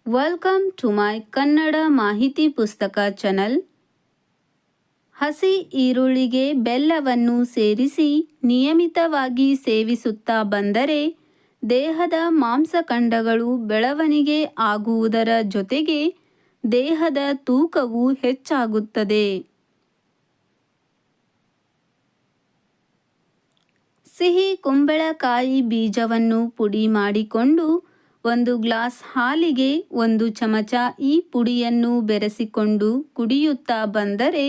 Welcome to my Kannada ಮಾಹಿತಿ ಪುಸ್ತಕ channel. ಹಸಿ ಈರುಳ್ಳಿಗೆ ಬೆಲ್ಲವನ್ನು ಸೇರಿಸಿ ನಿಯಮಿತವಾಗಿ ಸೇವಿಸುತ್ತಾ ಬಂದರೆ ದೇಹದ ಮಾಂಸಖಂಡಗಳು ಬೆಳವಣಿಗೆ ಆಗುವುದರ ಜೊತೆಗೆ ದೇಹದ ತೂಕವು ಹೆಚ್ಚಾಗುತ್ತದೆ. ಸಿಹಿ ಕುಂಬಳಕಾಯಿ ಬೀಜವನ್ನು ಪುಡಿ ಮಾಡಿಕೊಂಡು 1 ಗ್ಲಾಸ್ ಹಾಲಿಗೆ 1 ಚಮಚ ಈ ಪುಡಿಯನ್ನು ಬೆರೆಸಿಕೊಂಡು ಕುಡಿಯುತ್ತಾ ಬಂದರೆ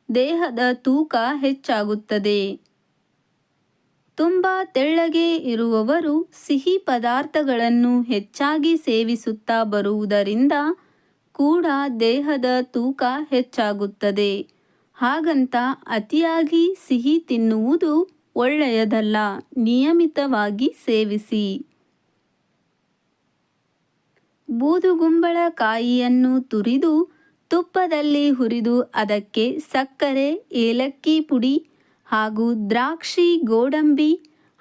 ದೇಹದ ತೂಕ ಹೆಚ್ಚಾಗುತ್ತದೆ. ತುಂಬ ತೆಳ್ಳಗೆ ಇರುವವರು ಸಿಹಿ ಪದಾರ್ಥಗಳನ್ನು ಹೆಚ್ಚಾಗಿ ಸೇವಿಸುತ್ತಾ ಬರುವುದರಿಂದ ಕೂಡ ದೇಹದ ತೂಕ ಹೆಚ್ಚಾಗುತ್ತದೆ. ಹಾಗಂತ ಅತಿಯಾಗಿ ಸಿಹಿ ತಿನ್ನುವುದು ಒಳ್ಳೆಯದಲ್ಲ. ನಿಯಮಿತವಾಗಿ ಸೇವಿಸಿ. ಬೂದುಗುಂಬಳಕಾಯಿಯನ್ನು ತುರಿದು ತುಪ್ಪದಲ್ಲಿ ಹುರಿದು ಅದಕ್ಕೆ ಸಕ್ಕರೆ, ಏಲಕ್ಕಿ ಪುಡಿ ಹಾಗೂ ದ್ರಾಕ್ಷಿ, ಗೋಡಂಬಿ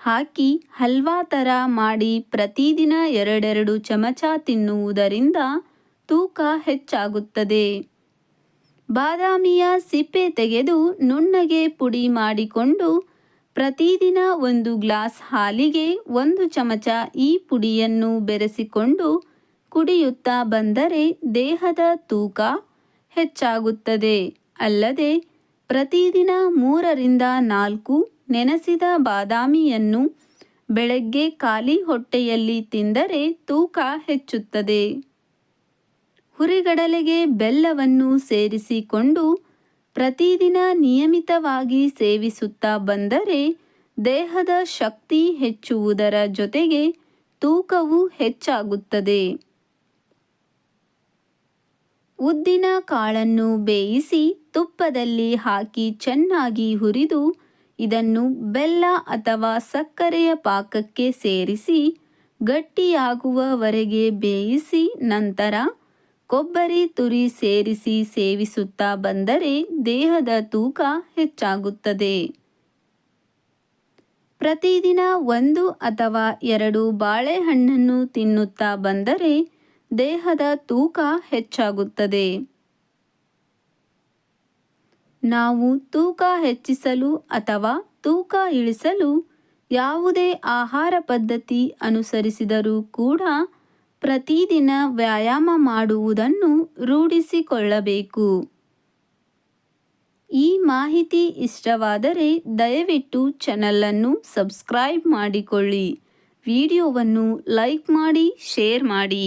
ಹಾಕಿ ಹಲ್ವಾ ಥರ ಮಾಡಿ ಪ್ರತಿದಿನ 2 ಚಮಚ ತಿನ್ನುವುದರಿಂದ ತೂಕ ಹೆಚ್ಚಾಗುತ್ತದೆ. ಬಾದಾಮಿಯ ಸಿಪ್ಪೆ ತೆಗೆದು ನುಣ್ಣಗೆ ಪುಡಿ ಮಾಡಿಕೊಂಡು ಪ್ರತಿದಿನ 1 ಗ್ಲಾಸ್ ಹಾಲಿಗೆ 1 ಚಮಚ ಈ ಪುಡಿಯನ್ನು ಬೆರೆಸಿಕೊಂಡು ಕುಡಿಯುತ್ತಾ ಬಂದರೆ ದೇಹದ ತೂಕ ಹೆಚ್ಚಾಗುತ್ತದೆ. ಅಲ್ಲದೆ ಪ್ರತಿದಿನ 3ರಿಂದ 4 ನೆನೆಸಿದ ಬಾದಾಮಿಯನ್ನು ಬೆಳಗ್ಗೆ ಖಾಲಿ ಹೊಟ್ಟೆಯಲ್ಲಿ ತಿಂದರೆ ತೂಕ ಹೆಚ್ಚುತ್ತದೆ. ಹುರಿಗಡಲೆಗೆ ಬೆಲ್ಲವನ್ನು ಸೇರಿಸಿಕೊಂಡು ಪ್ರತಿದಿನ ನಿಯಮಿತವಾಗಿ ಸೇವಿಸುತ್ತಾ ಬಂದರೆ ದೇಹದ ಶಕ್ತಿ ಹೆಚ್ಚುವುದರ ಜೊತೆಗೆ ತೂಕವು ಹೆಚ್ಚಾಗುತ್ತದೆ. ಉದ್ದಿನ ಕಾಳನ್ನು ಬೇಯಿಸಿ ತುಪ್ಪದಲ್ಲಿ ಹಾಕಿ ಚೆನ್ನಾಗಿ ಹುರಿದು ಇದನ್ನು ಬೆಲ್ಲ ಅಥವಾ ಸಕ್ಕರೆಯ ಪಾಕಕ್ಕೆ ಸೇರಿಸಿ ಗಟ್ಟಿಯಾಗುವವರೆಗೆ ಬೇಯಿಸಿ ನಂತರ ಕೊಬ್ಬರಿ ತುರಿ ಸೇರಿಸಿ ಸೇವಿಸುತ್ತಾ ಬಂದರೆ ದೇಹದ ತೂಕ ಹೆಚ್ಚಾಗುತ್ತದೆ. ಪ್ರತಿದಿನ 1 ಅಥವಾ 2 ಬಾಳೆಹಣ್ಣನ್ನು ತಿನ್ನುತ್ತಾ ಬಂದರೆ ದೇಹದ ತೂಕ ಹೆಚ್ಚಾಗುತ್ತದೆ. ನಾವು ತೂಕ ಹೆಚ್ಚಿಸಲು ಅಥವಾ ತೂಕ ಇಳಿಸಲು ಯಾವುದೇ ಆಹಾರ ಪದ್ಧತಿ ಅನುಸರಿಸಿದರೂ ಕೂಡ ಪ್ರತಿದಿನ ವ್ಯಾಯಾಮ ಮಾಡುವುದನ್ನು ರೂಢಿಸಿಕೊಳ್ಳಬೇಕು. ಈ ಮಾಹಿತಿ ಇಷ್ಟವಾದರೆ ದಯವಿಟ್ಟು ಚಾನಲನ್ನು ಸಬ್ಸ್ಕ್ರೈಬ್ ಮಾಡಿಕೊಳ್ಳಿ. ವಿಡಿಯೋವನ್ನು ಲೈಕ್ ಮಾಡಿ, ಶೇರ್ ಮಾಡಿ.